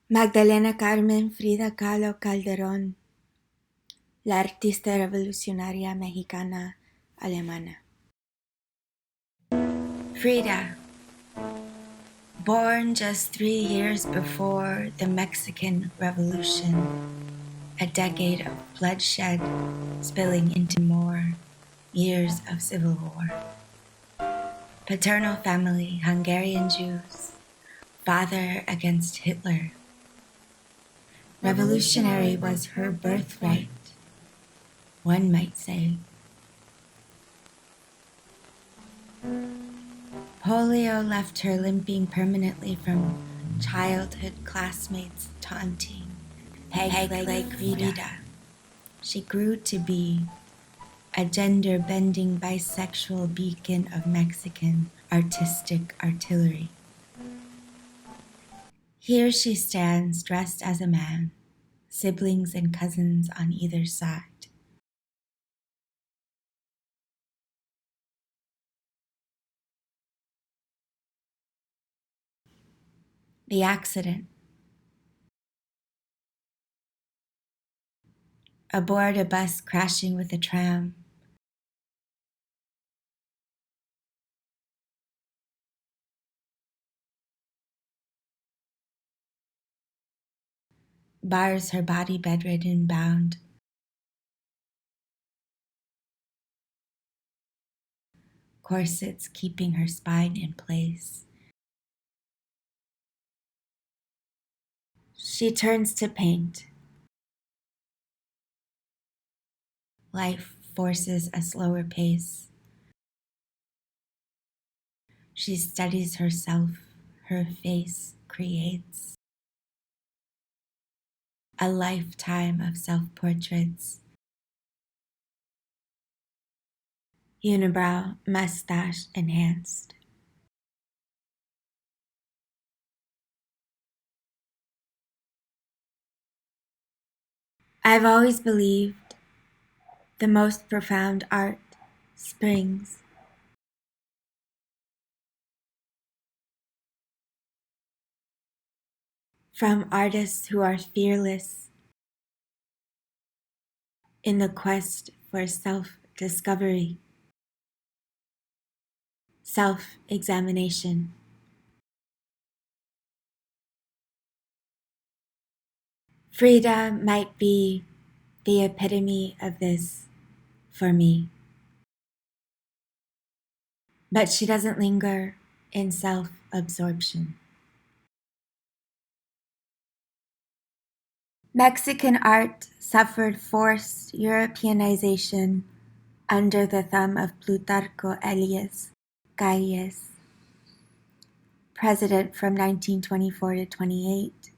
Magdalena Carmen Frida Kahlo Calderón, la artista revolucionaria mexicana alemana. Frida, born just 3 years before the Mexican Revolution, a decade of bloodshed spilling into more years of civil war. Paternal family, Hungarian Jews, father against Hitler. Revolutionary was her birthright, one might say. Polio left her limping permanently from childhood classmates taunting, peg like Frida. She grew to be a gender-bending bisexual beacon of Mexican artistic artillery. Here she stands dressed as a man, siblings and cousins on either side. The accident. Aboard a bus crashing with a tram. Bars her body bedridden bound. Corsets keeping her spine in place. She turns to paint. Life forces a slower pace. She studies herself, her face creates a lifetime of self-portraits. Unibrow, mustache enhanced. I've always believed the most profound art springs from artists who are fearless in the quest for self-discovery, self-examination. Frida might be the epitome of this for me, but she doesn't linger in self-absorption. Mexican art suffered forced Europeanization under the thumb of Plutarco Elias Calles, president from 1924 to 28,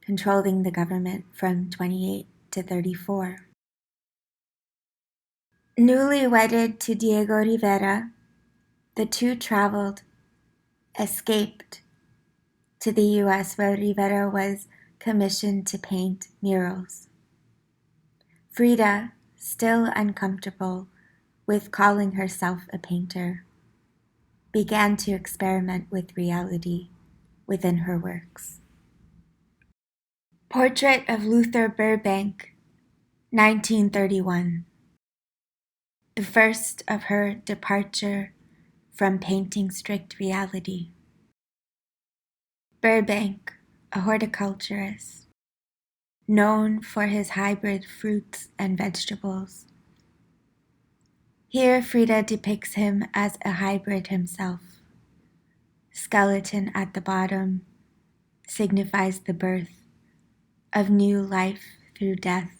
controlling the government from 28 to 34. Newly wedded to Diego Rivera, the two traveled, escaped to the U.S. where Rivera was commissioned to paint murals. Frida, still uncomfortable with calling herself a painter, began to experiment with reality within her works. Portrait of Luther Burbank, 1931. The first of her departure from painting strict reality. Burbank, a horticulturist, known for his hybrid fruits and vegetables. Here Frida depicts him as a hybrid himself. Skeleton at the bottom signifies the birth of new life through death.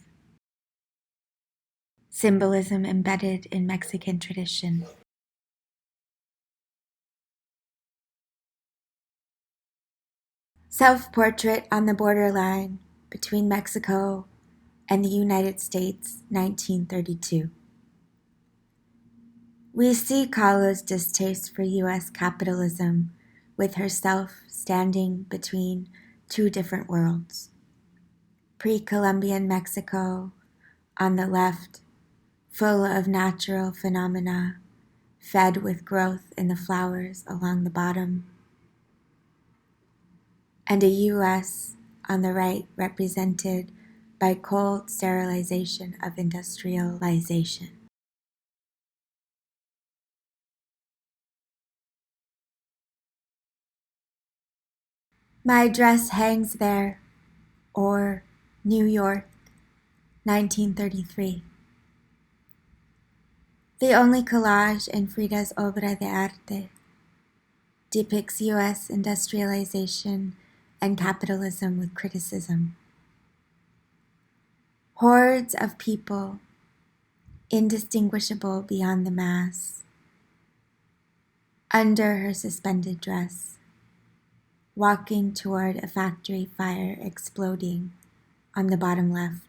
Symbolism embedded in Mexican tradition. Self-portrait on the borderline between Mexico and the United States, 1932. We see Kahlo's distaste for U.S. capitalism with herself standing between two different worlds. Pre-Columbian Mexico on the left, full of natural phenomena, fed with growth in the flowers along the bottom, and a U.S. on the right represented by cold sterilization of industrialization. My dress hangs there, or New York, 1933. The only collage in Frida's obra de arte depicts U.S. industrialization and capitalism with criticism. Hordes of people, indistinguishable beyond the mass, under her suspended dress, walking toward a factory fire exploding on the bottom left.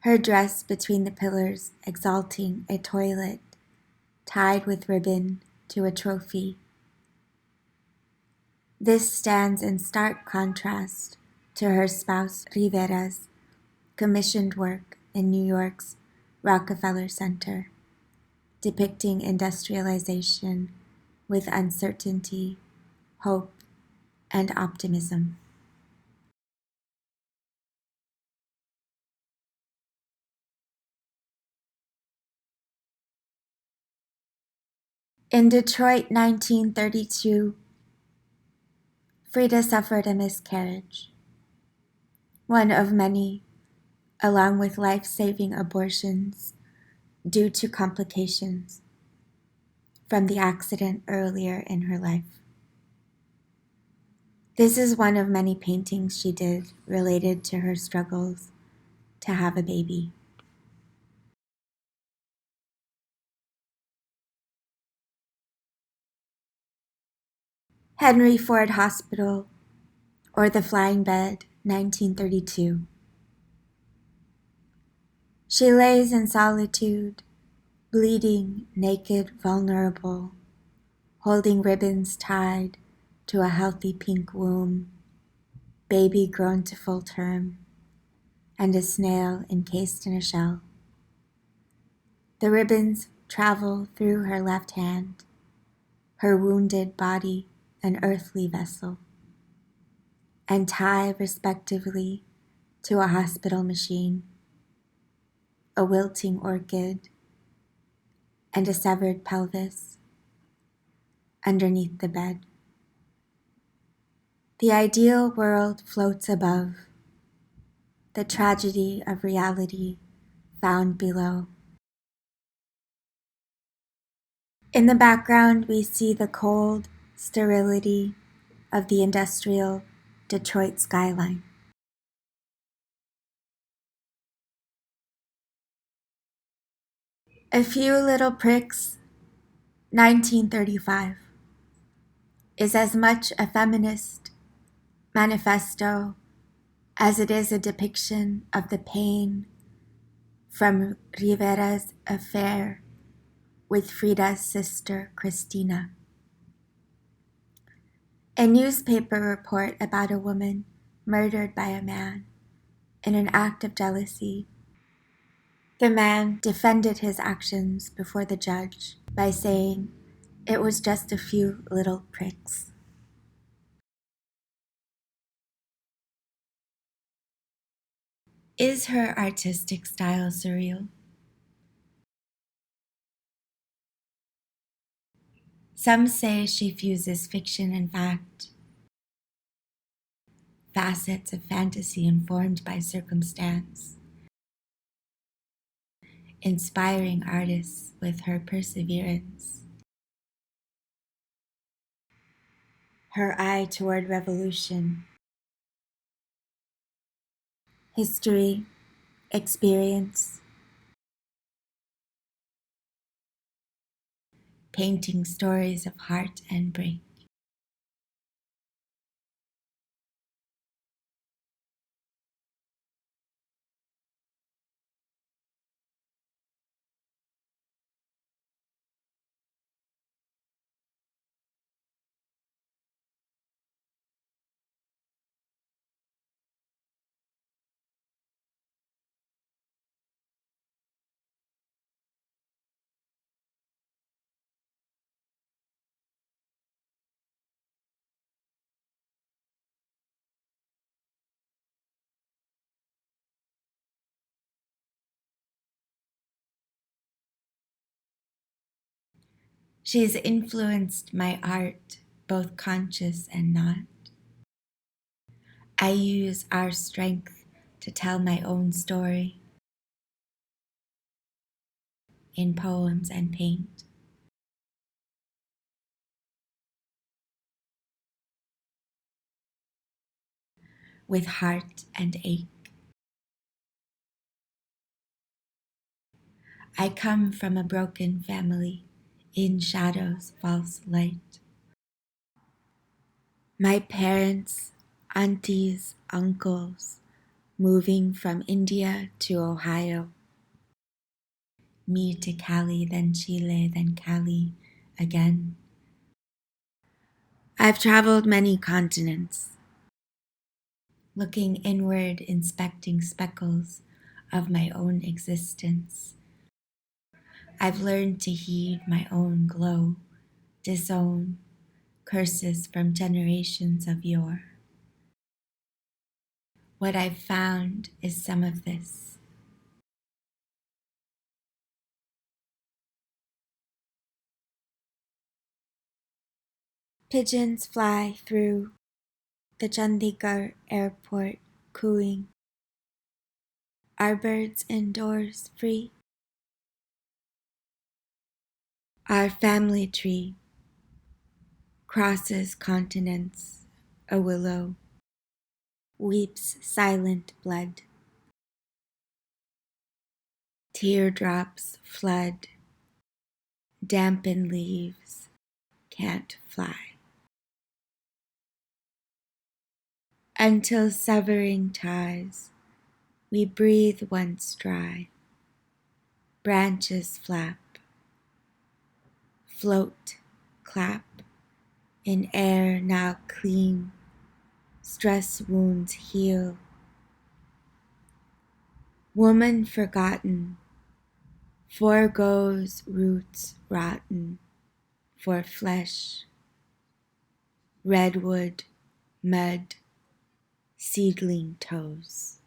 Her dress between the pillars exalting a toilet tied with ribbon to a trophy. This stands in stark contrast to her spouse Rivera's commissioned work in New York's Rockefeller Center, depicting industrialization with uncertainty, hope, and optimism. In Detroit, 1932, Frida suffered a miscarriage, one of many, along with life-saving abortions due to complications from the accident earlier in her life. This is one of many paintings she did related to her struggles to have a baby. Henry Ford Hospital, or the Flying Bed, 1932. She lays in solitude, bleeding, naked, vulnerable, holding ribbons tied to a healthy pink womb, baby grown to full term, and a snail encased in a shell. The ribbons travel through her left hand, her wounded body an earthly vessel, and tie respectively to a hospital machine, a wilting orchid, and a severed pelvis underneath the bed. The ideal world floats above, the tragedy of reality found below. In the background, we see the cold sterility of the industrial Detroit skyline. A Few Little Pricks, 1935, is as much a feminist manifesto as it is a depiction of the pain from Rivera's affair with Frida's sister Christina. A newspaper report about a woman murdered by a man in an act of jealousy. The man defended his actions before the judge by saying it was just a few little pricks. Is her artistic style surreal? Some say she fuses fiction and fact, facets of fantasy informed by circumstance, inspiring artists with her perseverance, her eye toward revolution, history, experience, painting stories of heart and break. She's influenced my art, both conscious and not. I use our strength to tell my own story in poems and paint. With heart and ache. I come from a broken family, in shadows, false light. My parents, aunties, uncles, moving from India to Ohio. Me to Cali, then Chile, then Cali again. I've traveled many continents, looking inward, inspecting speckles of my own existence. I've learned to heed my own glow, disown curses from generations of yore. What I've found is some of this. Pigeons fly through the Chandigarh airport cooing. Are birds indoors free? Our family tree crosses continents, a willow weeps silent blood. Teardrops flood, dampen leaves, can't fly. Until severing ties, we breathe once dry. Branches flap, float, clap, in air now clean. Stress wounds heal. Woman forgotten, foregoes roots rotten for flesh. Redwood, mud, seedling toes.